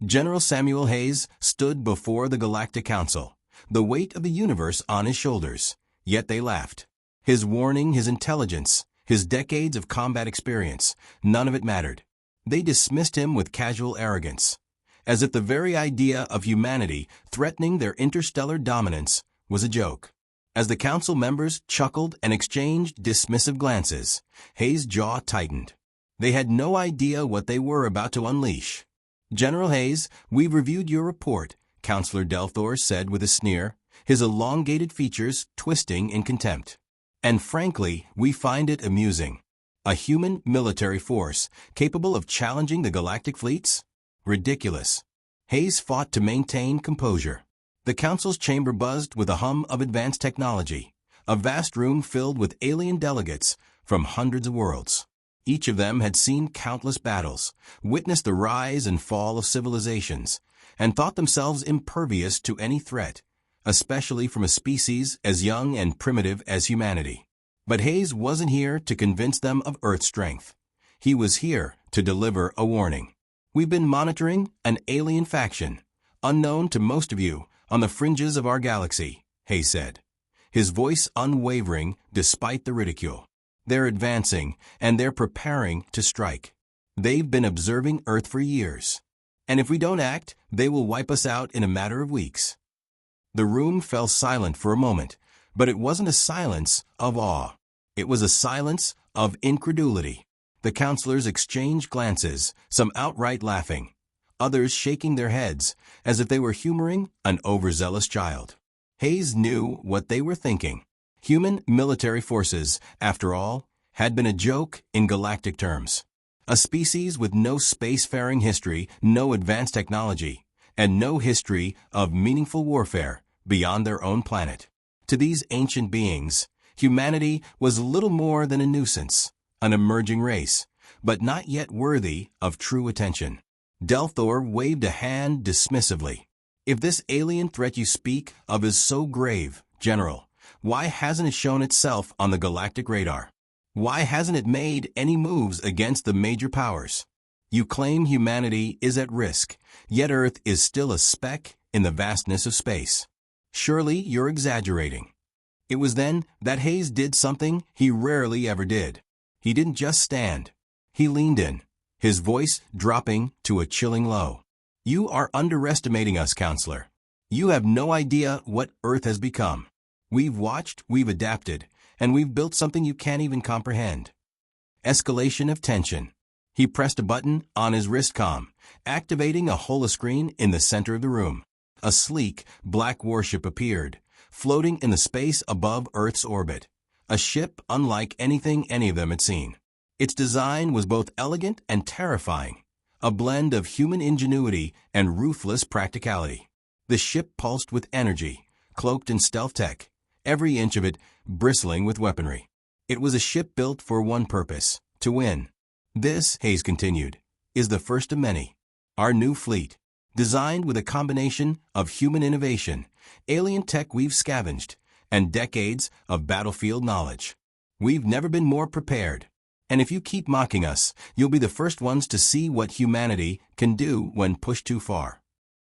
General Samuel Hayes stood before the Galactic Council, the weight of the universe on his shoulders, yet they laughed. His warning, his intelligence, his decades of combat experience, none of it mattered. They dismissed him with casual arrogance, as if the very idea of humanity threatening their interstellar dominance was a joke. As the council members chuckled and exchanged dismissive glances, Hayes' jaw tightened. They had no idea what they were about to unleash. "General Hayes, we've reviewed your report," Counselor Delthor said with a sneer, his elongated features twisting in contempt. "And frankly, we find it amusing. A human military force capable of challenging the galactic fleets? Ridiculous." Hayes fought to maintain composure. The council's chamber buzzed with a hum of advanced technology, a vast room filled with alien delegates from hundreds of worlds. Each of them had seen countless battles, witnessed the rise and fall of civilizations, and thought themselves impervious to any threat, especially from a species as young and primitive as humanity. But Hayes wasn't here to convince them of Earth's strength. He was here to deliver a warning. "We've been monitoring an alien faction, unknown to most of you, on the fringes of our galaxy," Hayes said, his voice unwavering despite the ridicule. "They're advancing, and they're preparing to strike. They've been observing Earth for years. And if we don't act, they will wipe us out in a matter of weeks." The room fell silent for a moment, but it wasn't a silence of awe. It was a silence of incredulity. The counselors exchanged glances, some outright laughing, others shaking their heads as if they were humoring an overzealous child. Hayes knew what they were thinking. Human military forces, after all, had been a joke in galactic terms. A species with no spacefaring history, no advanced technology, and no history of meaningful warfare beyond their own planet. To these ancient beings, humanity was little more than a nuisance, an emerging race, but not yet worthy of true attention. Delthor waved a hand dismissively. "If this alien threat you speak of is so grave, General, why hasn't it shown itself on the galactic radar? Why hasn't it made any moves against the major powers? You claim humanity is at risk, yet Earth is still a speck in the vastness of space. Surely you're exaggerating." It was then that Hayes did something he rarely ever did. He didn't just stand. He leaned in, his voice dropping to a chilling low. "You are underestimating us, Counselor. You have no idea what Earth has become. We've watched, we've adapted, and we've built something you can't even comprehend." Escalation of tension. He pressed a button on his wristcom, activating a holoscreen in the center of the room. A sleek, black warship appeared, floating in the space above Earth's orbit. A ship unlike anything any of them had seen. Its design was both elegant and terrifying, a blend of human ingenuity and ruthless practicality. The ship pulsed with energy, cloaked in stealth tech, every inch of it bristling with weaponry. It was a ship built for one purpose: to win. "This," Hayes continued, "is the first of many. Our new fleet, designed with a combination of human innovation, alien tech we've scavenged, and decades of battlefield knowledge. We've never been more prepared. And if you keep mocking us, you'll be the first ones to see what humanity can do when pushed too far."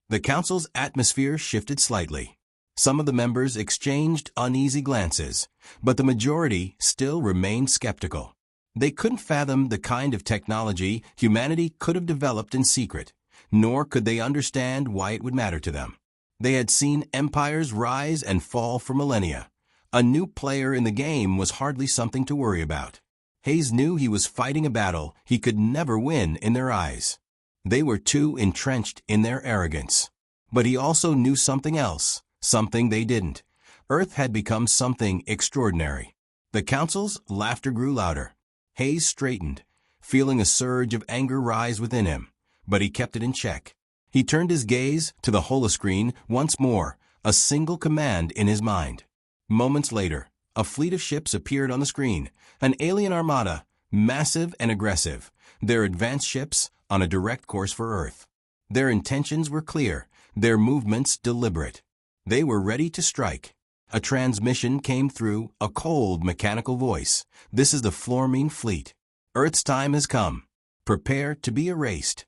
The council's atmosphere shifted slightly. Some of the members exchanged uneasy glances, but the majority still remained skeptical. They couldn't fathom the kind of technology humanity could have developed in secret, nor could they understand why it would matter to them. They had seen empires rise and fall for millennia. A new player in the game was hardly something to worry about. Hayes knew he was fighting a battle he could never win in their eyes. They were too entrenched in their arrogance. But he also knew something else, something they didn't. Earth had become something extraordinary. The council's laughter grew louder. Hayes straightened, feeling a surge of anger rise within him, but he kept it in check. He turned his gaze to the holoscreen once more, a single command in his mind. Moments later, a fleet of ships appeared on the screen, an alien armada, massive and aggressive, their advanced ships on a direct course for Earth. Their intentions were clear, their movements deliberate. They were ready to strike. A transmission came through, a cold, mechanical voice. "This is the Flormine fleet. Earth's time has come. Prepare to be erased."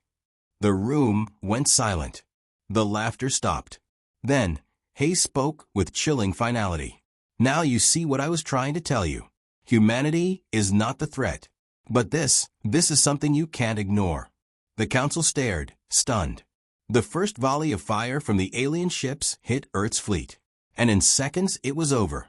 The room went silent. The laughter stopped. Then, Hayes spoke with chilling finality. Now you see what I was trying to tell you. Humanity is not the threat. But this is something you can't ignore. The council stared, stunned. The first volley of fire from the alien ships hit Earth's fleet. And in seconds it was over.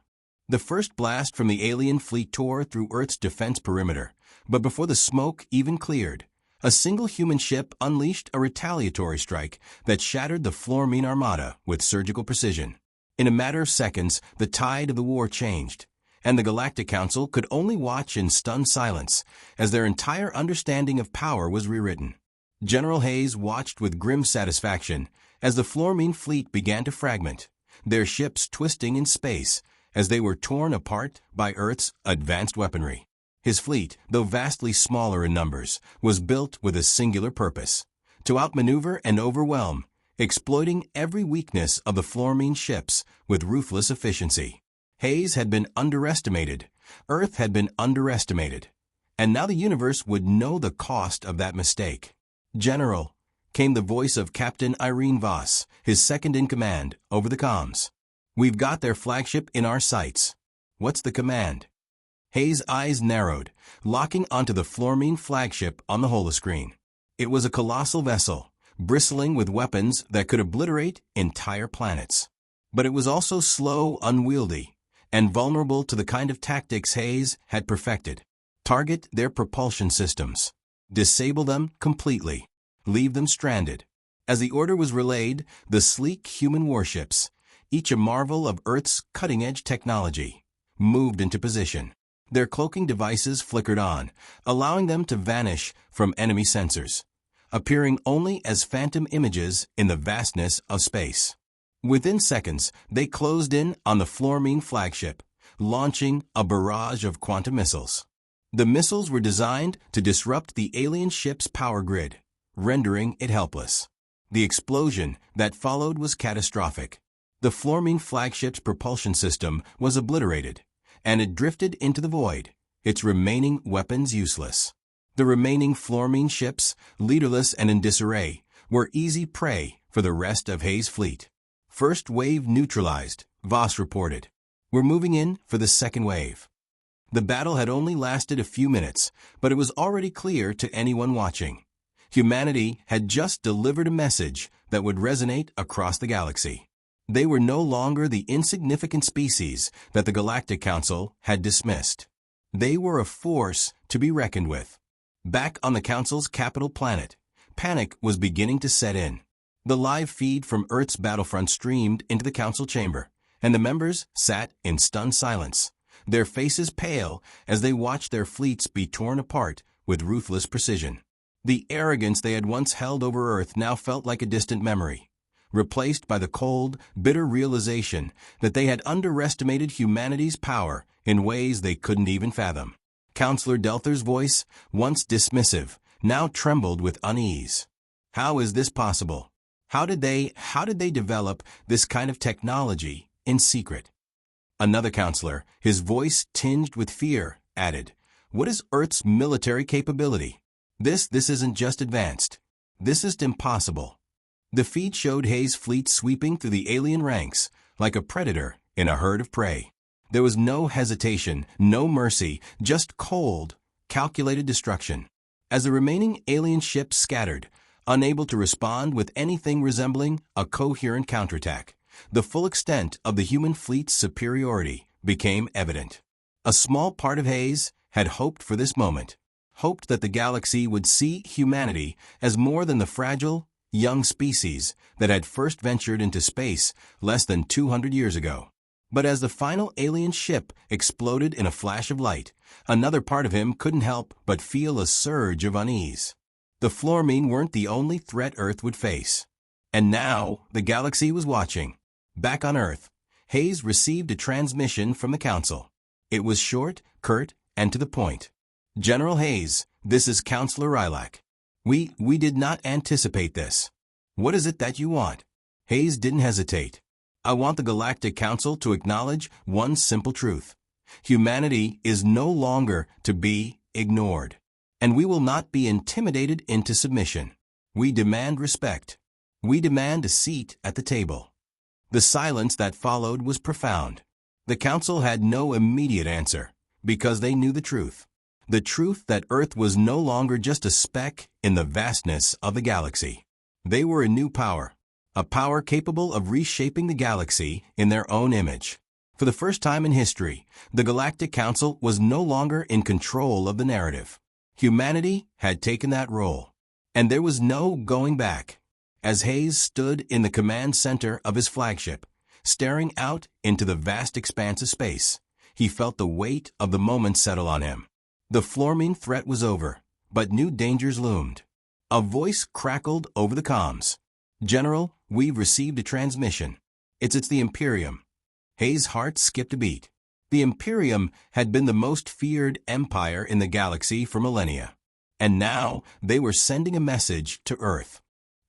The first blast from the alien fleet tore through Earth's defense perimeter. But before the smoke even cleared, a single human ship unleashed a retaliatory strike that shattered the Flormine armada with surgical precision. In a matter of seconds, the tide of the war changed, and the Galactic Council could only watch in stunned silence as their entire understanding of power was rewritten. General Hayes watched with grim satisfaction as the Flormine fleet began to fragment, their ships twisting in space as they were torn apart by Earth's advanced weaponry. His fleet, though vastly smaller in numbers, was built with a singular purpose: to outmaneuver and overwhelm, exploiting every weakness of the Flormine ships with ruthless efficiency. Hayes had been underestimated. Earth had been underestimated. And now the universe would know the cost of that mistake. "General," came the voice of Captain Irene Voss, his second-in-command, over the comms. "We've got their flagship in our sights." "What's the command?" Hayes' eyes narrowed, locking onto the Flormine flagship on the holoscreen. It was a colossal vessel, bristling with weapons that could obliterate entire planets. But it was also slow, unwieldy, and vulnerable to the kind of tactics Hayes had perfected. Target their propulsion systems. Disable them completely. Leave them stranded. As the order was relayed, the sleek human warships, each a marvel of Earth's cutting-edge technology, moved into position. Their cloaking devices flickered on, allowing them to vanish from enemy sensors, appearing only as phantom images in the vastness of space. Within seconds, they closed in on the Flormine flagship, launching a barrage of quantum missiles. The missiles were designed to disrupt the alien ship's power grid, rendering it helpless. The explosion that followed was catastrophic. The Flormine flagship's propulsion system was obliterated, and it drifted into the void, its remaining weapons useless. The remaining Flormine ships, leaderless and in disarray, were easy prey for the rest of Hayes' fleet. "First wave neutralized," Voss reported. "We're moving in for the second wave." The battle had only lasted a few minutes, but it was already clear to anyone watching. Humanity had just delivered a message that would resonate across the galaxy. They were no longer the insignificant species that the Galactic Council had dismissed. They were a force to be reckoned with. Back on the Council's capital planet, panic was beginning to set in. The live feed from Earth's battlefront streamed into the Council chamber, and the members sat in stunned silence, their faces pale as they watched their fleets be torn apart with ruthless precision. The arrogance they had once held over Earth now felt like a distant memory, replaced by the cold, bitter realization that they had underestimated humanity's power in ways they couldn't even fathom. Counselor Delther's voice, once dismissive, now trembled with unease. "How is this possible? How did they develop this kind of technology in secret?" Another counselor, his voice tinged with fear, added, "What is Earth's military capability? This isn't just advanced. This is impossible." The feed showed Hayes' fleet sweeping through the alien ranks like a predator in a herd of prey. There was no hesitation, no mercy, just cold, calculated destruction. As the remaining alien ships scattered, unable to respond with anything resembling a coherent counterattack, the full extent of the human fleet's superiority became evident. A small part of Hayes had hoped for this moment, hoped that the galaxy would see humanity as more than the fragile, young species that had first ventured into space less than 200 years ago. But as the final alien ship exploded in a flash of light, another part of him couldn't help but feel a surge of unease. The Flormine weren't the only threat Earth would face. And now the galaxy was watching. Back on Earth, Hayes received a transmission from the Council. It was short, curt, and to the point. "General Hayes, this is Counselor Rilak. We did not anticipate this. What is it that you want?" Hayes didn't hesitate. "I want the Galactic Council to acknowledge one simple truth. Humanity is no longer to be ignored, and we will not be intimidated into submission. We demand respect. We demand a seat at the table. The silence that followed was profound. The council had no immediate answer, because they knew the truth. The truth that Earth was no longer just a speck in the vastness of the galaxy. They were a new power, a power capable of reshaping the galaxy in their own image. For the first time in history, the Galactic Council was no longer in control of the narrative. Humanity had taken that role, and there was no going back. As Hayes stood in the command center of his flagship, staring out into the vast expanse of space, he felt the weight of the moment settle on him. The Flormine threat was over, but new dangers loomed. A voice crackled over the comms. "General, we've received a transmission. It's the Imperium." Hayes' heart skipped a beat. The Imperium had been the most feared empire in the galaxy for millennia. And now they were sending a message to Earth.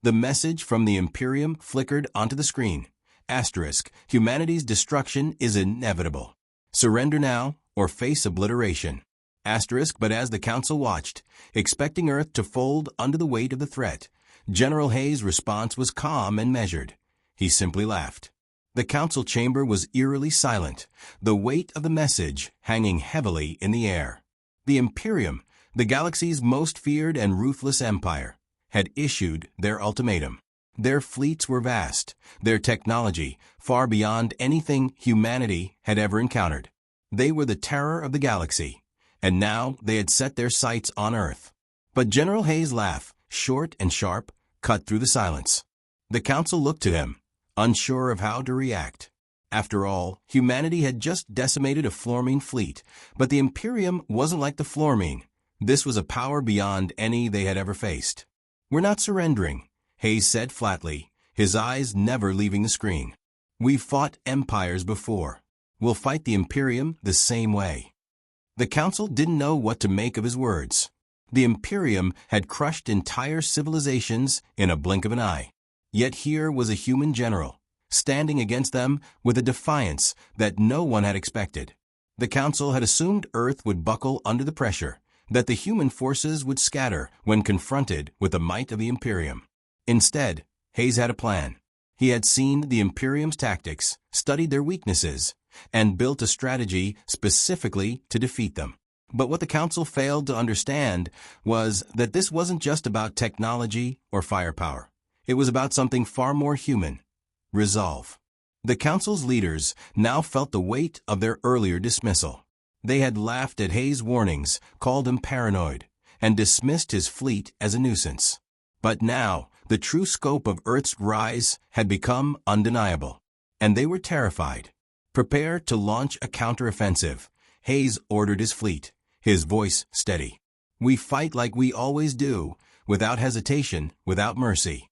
The message from the Imperium flickered onto the screen. Asterisk, humanity's destruction is inevitable. Surrender now or face obliteration. Asterisk, but as the council watched, expecting Earth to fold under the weight of the threat, General Hayes' response was calm and measured. He simply laughed. The council chamber was eerily silent, the weight of the message hanging heavily in the air. The Imperium, the galaxy's most feared and ruthless empire, had issued their ultimatum. Their fleets were vast, their technology far beyond anything humanity had ever encountered. They were the terror of the galaxy, and now they had set their sights on Earth. But General Hayes' laugh, short and sharp, cut through the silence. The council looked to him, unsure of how to react. After all, humanity had just decimated a Flormine fleet, but the Imperium wasn't like the Flormine. This was a power beyond any they had ever faced. "We're not surrendering," Hayes said flatly, his eyes never leaving the screen. "We've fought empires before. We'll fight the Imperium the same way." The council didn't know what to make of his words. The Imperium had crushed entire civilizations in a blink of an eye. Yet here was a human general, standing against them with a defiance that no one had expected. The council had assumed Earth would buckle under the pressure, that the human forces would scatter when confronted with the might of the Imperium. Instead, Hayes had a plan. He had seen the Imperium's tactics, studied their weaknesses, and built a strategy specifically to defeat them. But what the council failed to understand was that this wasn't just about technology or firepower. It was about something far more human: resolve. The council's leaders now felt the weight of their earlier dismissal. They had laughed at Hayes' warnings, called him paranoid, and dismissed his fleet as a nuisance. But now, the true scope of Earth's rise had become undeniable, and they were terrified. "Prepare to launch a counteroffensive," Hayes ordered his fleet, his voice steady. "We fight like we always do, without hesitation, without mercy."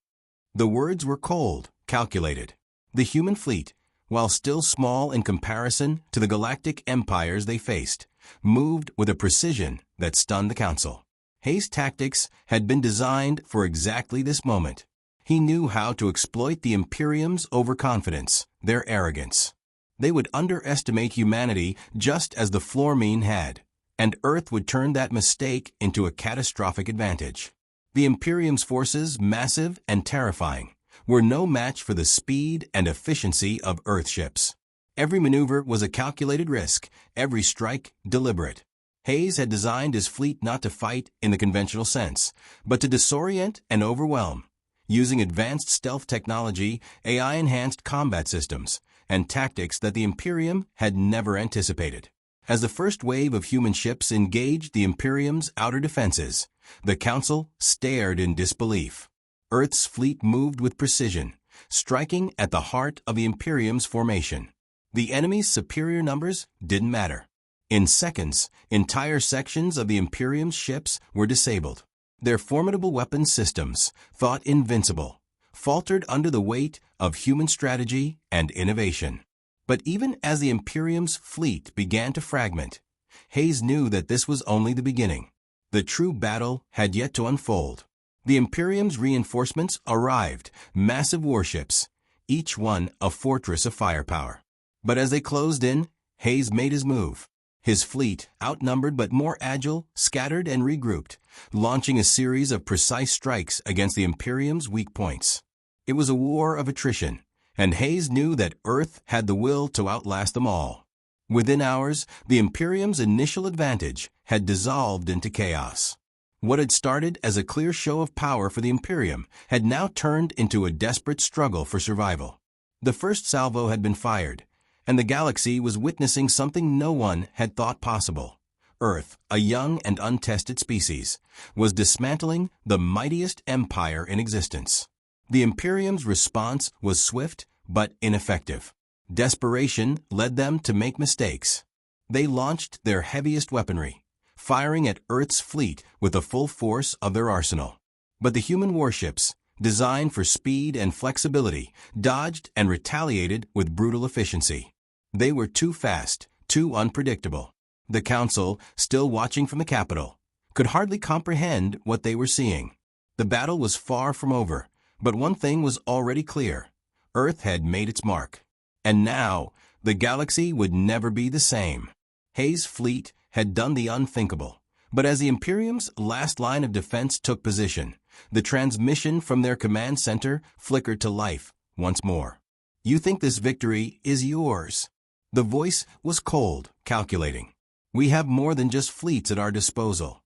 The words were cold, calculated. The human fleet, while still small in comparison to the galactic empires they faced, moved with a precision that stunned the council. Hayes' tactics had been designed for exactly this moment. He knew how to exploit the Imperium's overconfidence, their arrogance. They would underestimate humanity just as the Flormine had, and Earth would turn that mistake into a catastrophic advantage. The Imperium's forces, massive and terrifying, were no match for the speed and efficiency of Earth ships. Every maneuver was a calculated risk, every strike deliberate. Hayes had designed his fleet not to fight in the conventional sense, but to disorient and overwhelm, using advanced stealth technology, AI-enhanced combat systems, and tactics that the Imperium had never anticipated. As the first wave of human ships engaged the Imperium's outer defenses, the Council stared in disbelief. Earth's fleet moved with precision, striking at the heart of the Imperium's formation. The enemy's superior numbers didn't matter. In seconds, entire sections of the Imperium's ships were disabled. Their formidable weapons systems, thought invincible, faltered under the weight of human strategy and innovation. But even as the Imperium's fleet began to fragment, Hayes knew that this was only the beginning. The true battle had yet to unfold. The Imperium's reinforcements arrived, massive warships, each one a fortress of firepower. But as they closed in, Hayes made his move. His fleet, outnumbered but more agile, scattered and regrouped, launching a series of precise strikes against the Imperium's weak points. It was a war of attrition, and Hayes knew that Earth had the will to outlast them all. Within hours, the Imperium's initial advantage had dissolved into chaos. What had started as a clear show of power for the Imperium had now turned into a desperate struggle for survival. The first salvo had been fired, and the galaxy was witnessing something no one had thought possible. Earth, a young and untested species, was dismantling the mightiest empire in existence. The Imperium's response was swift but ineffective. Desperation led them to make mistakes. They launched their heaviest weaponry, firing at Earth's fleet with the full force of their arsenal. But the human warships, designed for speed and flexibility, dodged and retaliated with brutal efficiency. They were too fast, too unpredictable. The Council, still watching from the capital, could hardly comprehend what they were seeing. The battle was far from over, but one thing was already clear. Earth had made its mark. And now, the galaxy would never be the same. Hayes' fleet had done the unthinkable. But as the Imperium's last line of defense took position, the transmission from their command center flickered to life once more. "You think this victory is yours?" The voice was cold, calculating. "We have more than just fleets at our disposal."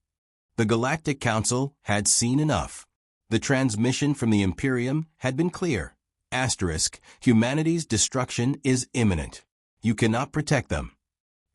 The Galactic Council had seen enough. The transmission from the Imperium had been clear. Asterisk, humanity's destruction is imminent. You cannot protect them.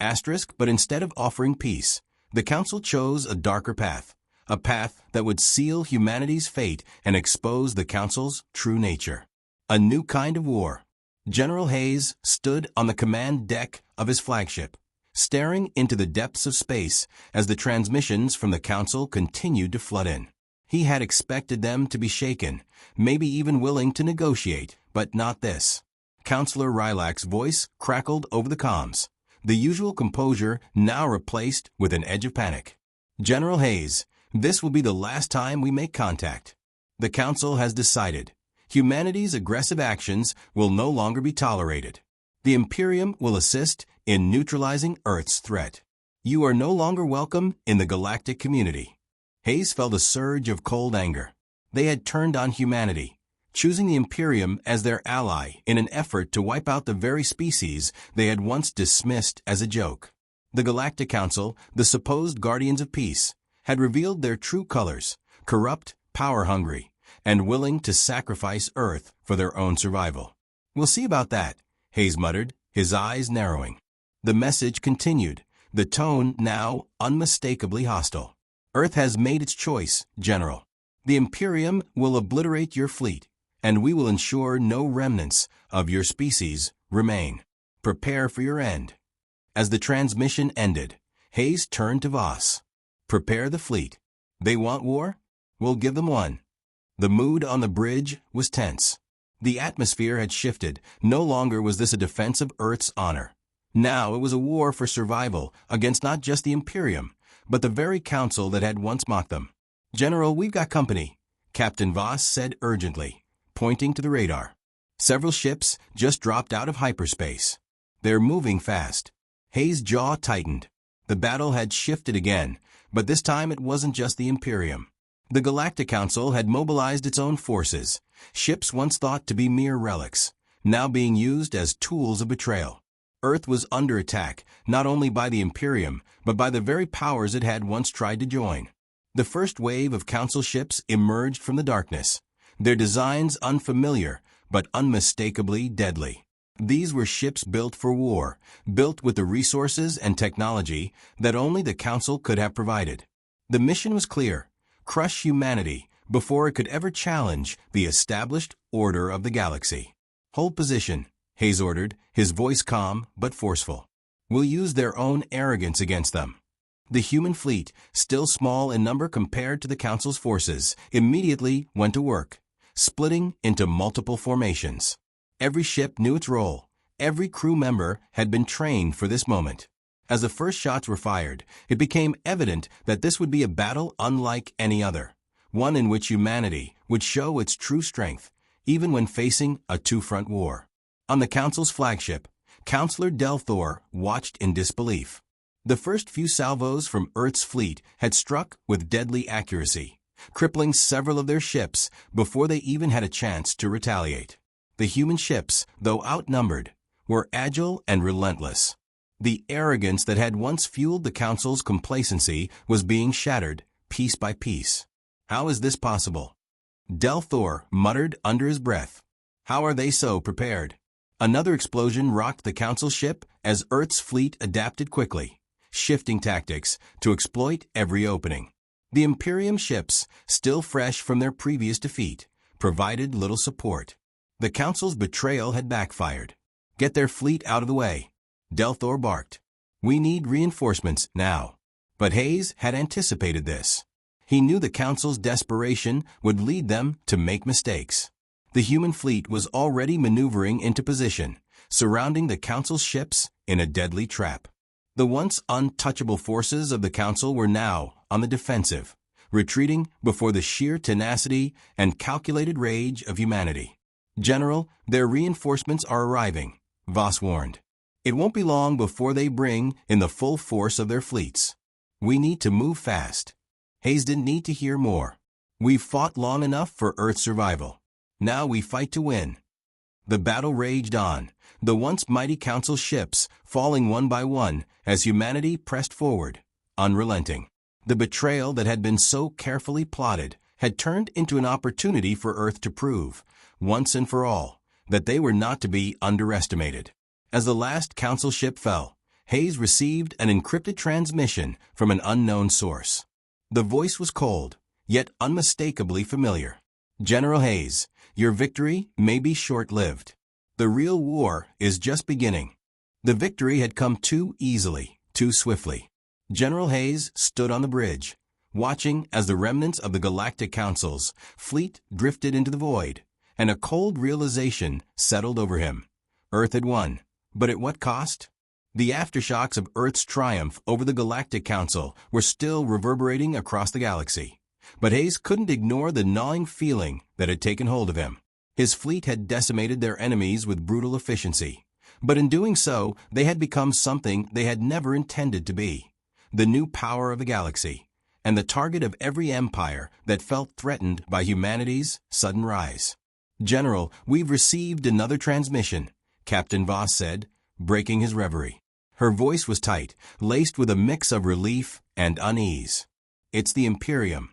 Asterisk, but instead of offering peace, the Council chose a darker path, a path that would seal humanity's fate and expose the Council's true nature. A new kind of war. General Hayes stood on the command deck of his flagship, staring into the depths of space as the transmissions from the Council continued to flood in. He had expected them to be shaken, maybe even willing to negotiate, but not this. Counselor Rylak's voice crackled over the comms, the usual composure now replaced with an edge of panic. "General Hayes, this will be the last time we make contact. The Council has decided. Humanity's aggressive actions will no longer be tolerated. The Imperium will assist in neutralizing Earth's threat. You are no longer welcome in the galactic community." Hayes felt a surge of cold anger. They had turned on humanity, choosing the Imperium as their ally in an effort to wipe out the very species they had once dismissed as a joke. The Galactic Council, the supposed guardians of peace, had revealed their true colors: corrupt, power-hungry, and willing to sacrifice Earth for their own survival. "We'll see about that," Hayes muttered, his eyes narrowing. The message continued, the tone now unmistakably hostile. "Earth has made its choice, General. The Imperium will obliterate your fleet, and we will ensure no remnants of your species remain. Prepare for your end." As the transmission ended, Hayes turned to Voss. "Prepare the fleet. They want war? We'll give them one." The mood on the bridge was tense. The atmosphere had shifted. No longer was this a defense of Earth's honor. Now it was a war for survival against not just the Imperium, but the very Council that had once mocked them. "General, we've got company," Captain Voss said urgently, pointing to the radar. "Several ships just dropped out of hyperspace. They're moving fast." Hayes' jaw tightened. The battle had shifted again, but this time it wasn't just the Imperium. The Galactic Council had mobilized its own forces, ships once thought to be mere relics, now being used as tools of betrayal. Earth was under attack, not only by the Imperium, but by the very powers it had once tried to join. The first wave of Council ships emerged from the darkness, their designs unfamiliar, but unmistakably deadly. These were ships built for war, built with the resources and technology that only the Council could have provided. The mission was clear: crush humanity before it could ever challenge the established order of the galaxy. "Hold position," Hayes ordered, his voice calm but forceful. "We'll use their own arrogance against them." The human fleet, still small in number compared to the Council's forces, immediately went to work, splitting into multiple formations. Every ship knew its role. Every crew member had been trained for this moment. As the first shots were fired, it became evident that this would be a battle unlike any other, one in which humanity would show its true strength, even when facing a two-front war. On the Council's flagship, Counselor Delthor watched in disbelief. The first few salvos from Earth's fleet had struck with deadly accuracy, crippling several of their ships before they even had a chance to retaliate. The human ships, though outnumbered, were agile and relentless. The arrogance that had once fueled the Council's complacency was being shattered, piece by piece. How is this possible? Delthor muttered under his breath. How are they so prepared? Another explosion rocked the Council ship as Earth's fleet adapted quickly, shifting tactics to exploit every opening. The Imperium ships, still fresh from their previous defeat, provided little support. The Council's betrayal had backfired. Get their fleet out of the way, Delthor barked. We need reinforcements now. But Hayes had anticipated this. He knew the Council's desperation would lead them to make mistakes. The human fleet was already maneuvering into position, surrounding the Council's ships in a deadly trap. The once untouchable forces of the Council were now on the defensive, retreating before the sheer tenacity and calculated rage of humanity. General, their reinforcements are arriving, Voss warned. It won't be long before they bring in the full force of their fleets. We need to move fast. Hayes didn't need to hear more. We've fought long enough for Earth's survival. Now we fight to win. The battle raged on, the once mighty Council ships falling one by one as humanity pressed forward, unrelenting. The betrayal that had been so carefully plotted had turned into an opportunity for Earth to prove, once and for all, that they were not to be underestimated. As the last Council ship fell, Hayes received an encrypted transmission from an unknown source. The voice was cold, yet unmistakably familiar. General Hayes, your victory may be short-lived. The real war is just beginning. The victory had come too easily, too swiftly. General Hayes stood on the bridge, watching as the remnants of the Galactic Council's fleet drifted into the void, and a cold realization settled over him. Earth had won, but at what cost? The aftershocks of Earth's triumph over the Galactic Council were still reverberating across the galaxy. But Hayes couldn't ignore the gnawing feeling that had taken hold of him. His fleet had decimated their enemies with brutal efficiency. But in doing so, they had become something they had never intended to be. The new power of the galaxy, and the target of every empire that felt threatened by humanity's sudden rise. General, we've received another transmission, Captain Voss said, breaking his reverie. Her voice was tight, laced with a mix of relief and unease. It's the Imperium.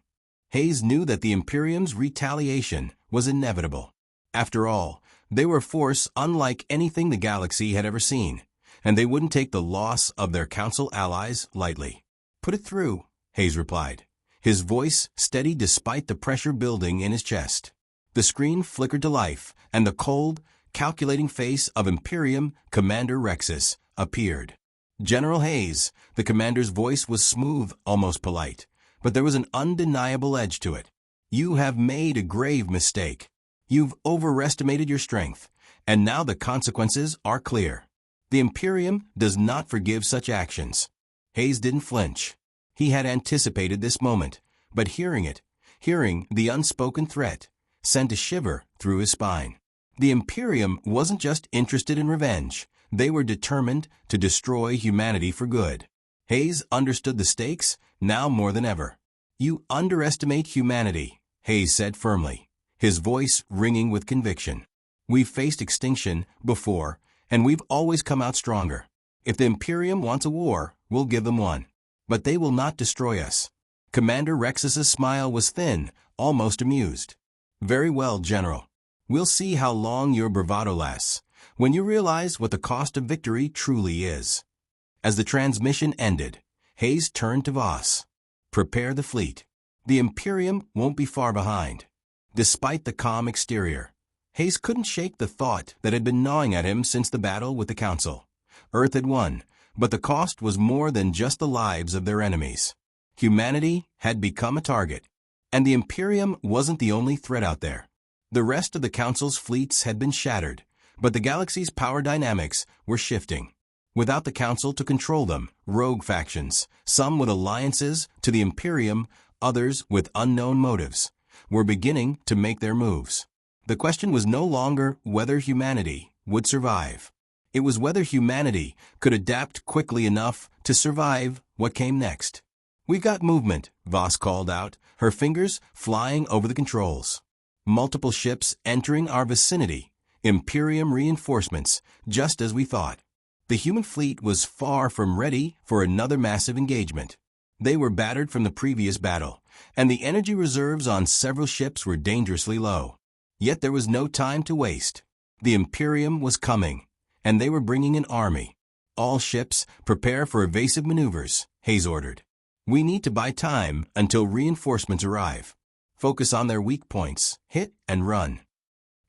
Hayes knew that the Imperium's retaliation was inevitable. After all, they were a force unlike anything the galaxy had ever seen, and they wouldn't take the loss of their Council allies lightly. Put it through, Hayes replied, his voice steady despite the pressure building in his chest. The screen flickered to life, and the cold, calculating face of Imperium Commander Rexus appeared. General Hayes, the commander's voice was smooth, almost polite, but there was an undeniable edge to it. You have made a grave mistake. You've overestimated your strength, and now the consequences are clear. The Imperium does not forgive such actions. Hayes didn't flinch. He had anticipated this moment, but hearing the unspoken threat, sent a shiver through his spine. The Imperium wasn't just interested in revenge. They were determined to destroy humanity for good. Hayes understood the stakes now more than ever. You underestimate humanity, Hayes said firmly, his voice ringing with conviction. We've faced extinction before, and we've always come out stronger. If the Imperium wants a war, we'll give them one. But they will not destroy us. Commander Rexus's smile was thin, almost amused. Very well, General. We'll see how long your bravado lasts, when you realize what the cost of victory truly is. As the transmission ended, Hayes turned to Voss. Prepare the fleet. The Imperium won't be far behind. Despite the calm exterior, Hayes couldn't shake the thought that had been gnawing at him since the battle with the Council. Earth had won, but the cost was more than just the lives of their enemies. Humanity had become a target, and the Imperium wasn't the only threat out there. The rest of the Council's fleets had been shattered, but the galaxy's power dynamics were shifting. Without the Council to control them, rogue factions, some with alliances to the Imperium, others with unknown motives, were beginning to make their moves. The question was no longer whether humanity would survive. It was whether humanity could adapt quickly enough to survive what came next. "We got movement," Voss called out, her fingers flying over the controls. "Multiple ships entering our vicinity. Imperium reinforcements, just as we thought." The human fleet was far from ready for another massive engagement. They were battered from the previous battle, and the energy reserves on several ships were dangerously low. Yet there was no time to waste. The Imperium was coming, and they were bringing an army. "All ships, prepare for evasive maneuvers," Hayes ordered. "We need to buy time until reinforcements arrive. Focus on their weak points, hit and run."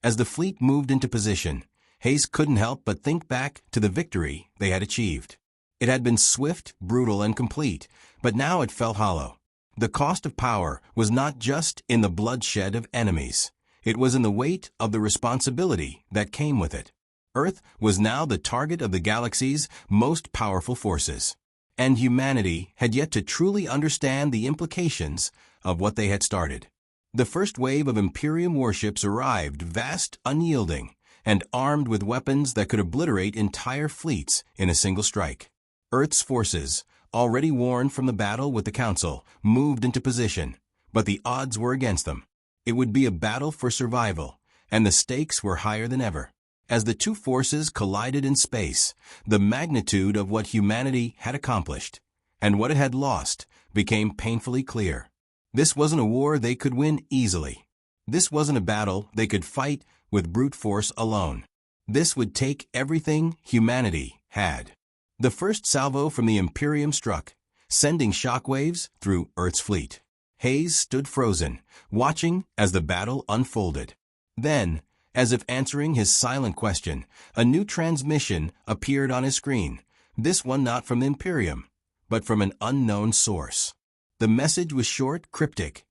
As the fleet moved into position, Hayes couldn't help but think back to the victory they had achieved. It had been swift, brutal, and complete, but now it felt hollow. The cost of power was not just in the bloodshed of enemies. It was in the weight of the responsibility that came with it. Earth was now the target of the galaxy's most powerful forces, and humanity had yet to truly understand the implications of what they had started. The first wave of Imperium warships arrived, vast, unyielding, and armed with weapons that could obliterate entire fleets in a single strike. Earth's forces, already worn from the battle with the Council, moved into position, but the odds were against them. It would be a battle for survival, and the stakes were higher than ever. As the two forces collided in space, the magnitude of what humanity had accomplished and what it had lost became painfully clear. This wasn't a war they could win easily. This wasn't a battle they could fight with brute force alone. This would take everything humanity had. The first salvo from the Imperium struck, sending shockwaves through Earth's fleet. Hayes stood frozen, watching as the battle unfolded. Then, as if answering his silent question, a new transmission appeared on his screen, this one not from the Imperium, but from an unknown source. The message was short, cryptic.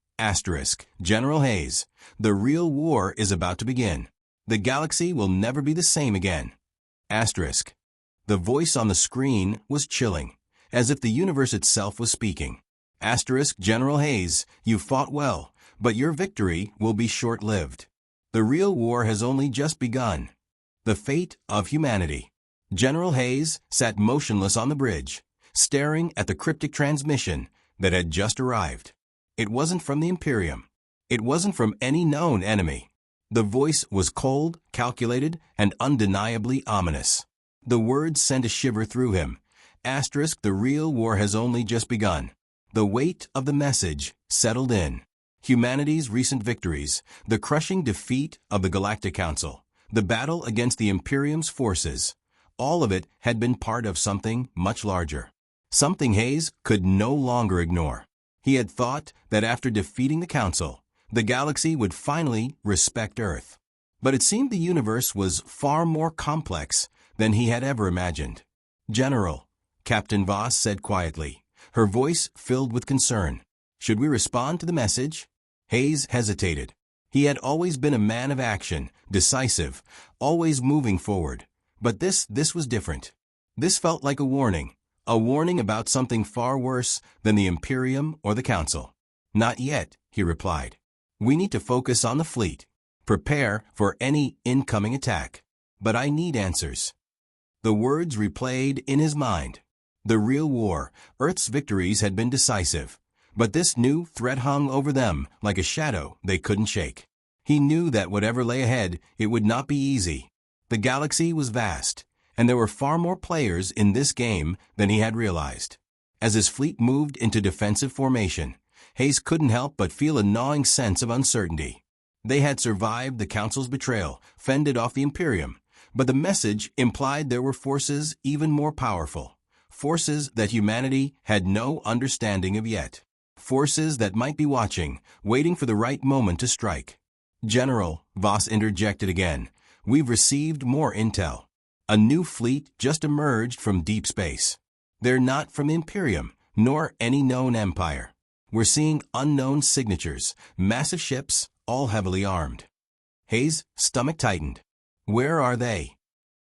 General Hayes, the real war is about to begin. The galaxy will never be the same again. The voice on the screen was chilling, as if the universe itself was speaking. General Hayes, you fought well, but your victory will be short-lived. The real war has only just begun. The fate of humanity. General Hayes sat motionless on the bridge, staring at the cryptic transmission that had just arrived. It wasn't from the Imperium. It wasn't from any known enemy. The voice was cold, calculated, and undeniably ominous. The words sent a shiver through him. The real war has only just begun. The weight of the message settled in. Humanity's recent victories, the crushing defeat of the Galactic Council, the battle against the Imperium's forces, all of it had been part of something much larger. Something Hayes could no longer ignore. He had thought that after defeating the Council, the galaxy would finally respect Earth. But it seemed the universe was far more complex than he had ever imagined. "General," Captain Voss said quietly, her voice filled with concern. "Should we respond to the message?" Hayes hesitated. He had always been a man of action, decisive, always moving forward. But this was different. This felt like a warning about something far worse than the Imperium or the Council. "Not yet," he replied. "We need to focus on the fleet. Prepare for any incoming attack. But I need answers." The words replayed in his mind. The real war, Earth's victories had been decisive, but this new threat hung over them like a shadow they couldn't shake. He knew that whatever lay ahead, it would not be easy. The galaxy was vast, and there were far more players in this game than he had realized. As his fleet moved into defensive formation, Hayes couldn't help but feel a gnawing sense of uncertainty. They had survived the Council's betrayal, fended off the Imperium, but the message implied there were forces even more powerful, forces that humanity had no understanding of yet, forces that might be watching, waiting for the right moment to strike. "General," Voss interjected again, "we've received more intel. A new fleet just emerged from deep space. They're not from the Imperium, nor any known empire. We're seeing unknown signatures, massive ships, all heavily armed." Hayes' stomach tightened. "Where are they?"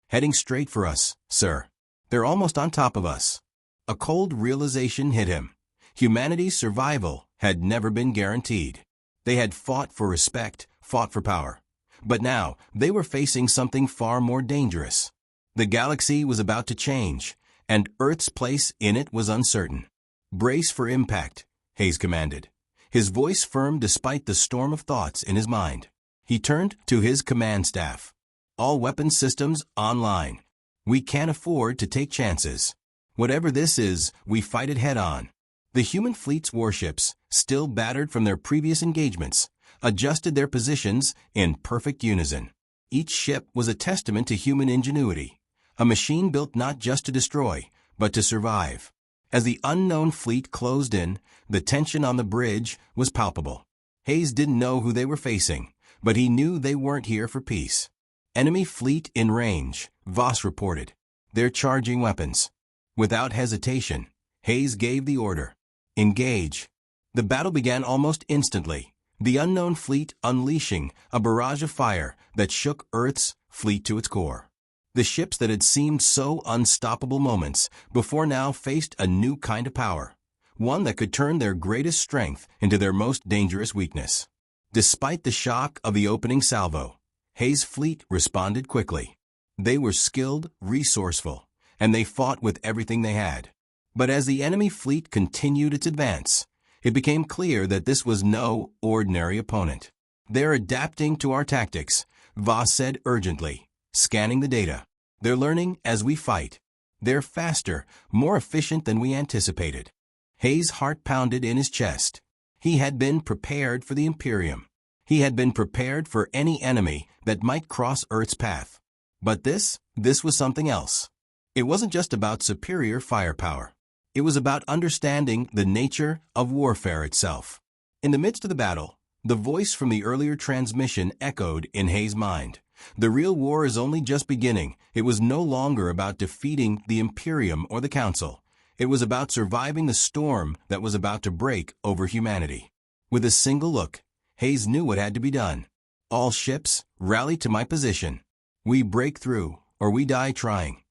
"Heading straight for us, sir. They're almost on top of us." A cold realization hit him. Humanity's survival had never been guaranteed. They had fought for respect, fought for power. But now they were facing something far more dangerous. The galaxy was about to change, and Earth's place in it was uncertain. "Brace for impact," Hayes commanded, his voice firm despite the storm of thoughts in his mind. He turned to his command staff. "All weapons systems online. We can't afford to take chances. Whatever this is, we fight it head-on." The human fleet's warships, still battered from their previous engagements, adjusted their positions in perfect unison. Each ship was a testament to human ingenuity, a machine built not just to destroy, but to survive. As the unknown fleet closed in, the tension on the bridge was palpable. Hayes didn't know who they were facing, but he knew they weren't here for peace. "Enemy fleet in range," Voss reported. "They're charging weapons." Without hesitation, Hayes gave the order. "Engage." The battle began almost instantly, the unknown fleet unleashing a barrage of fire that shook Earth's fleet to its core. The ships that had seemed so unstoppable moments before now faced a new kind of power, one that could turn their greatest strength into their most dangerous weakness. Despite the shock of the opening salvo, Hayes' fleet responded quickly. They were skilled, resourceful, and they fought with everything they had. But as the enemy fleet continued its advance, it became clear that this was no ordinary opponent. "They're adapting to our tactics," Voss said urgently, scanning the data. "They're learning as we fight. They're faster, more efficient than we anticipated." Hayes' heart pounded in his chest. He had been prepared for the Imperium. He had been prepared for any enemy that might cross Earth's path. But this was something else. It wasn't just about superior firepower. It was about understanding the nature of warfare itself. In the midst of the battle, the voice from the earlier transmission echoed in Hayes' mind. The real war is only just beginning. It was no longer about defeating the Imperium or the Council. It was about surviving the storm that was about to break over humanity. With a single look, Hayes knew what had to be done. "All ships, rally to my position. We break through, or we die trying."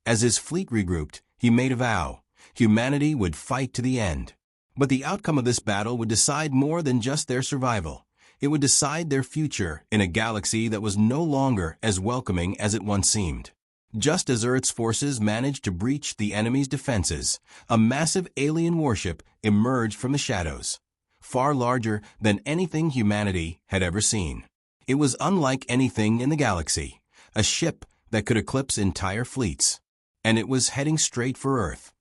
As his fleet regrouped, he made a vow. Humanity would fight to the end. But the outcome of this battle would decide more than just their survival. It would decide their future in a galaxy that was no longer as welcoming as it once seemed. Just as Earth's forces managed to breach the enemy's defenses, a massive alien warship emerged from the shadows, far larger than anything humanity had ever seen. It was unlike anything in the galaxy, a ship that could eclipse entire fleets. And it was heading straight for Earth.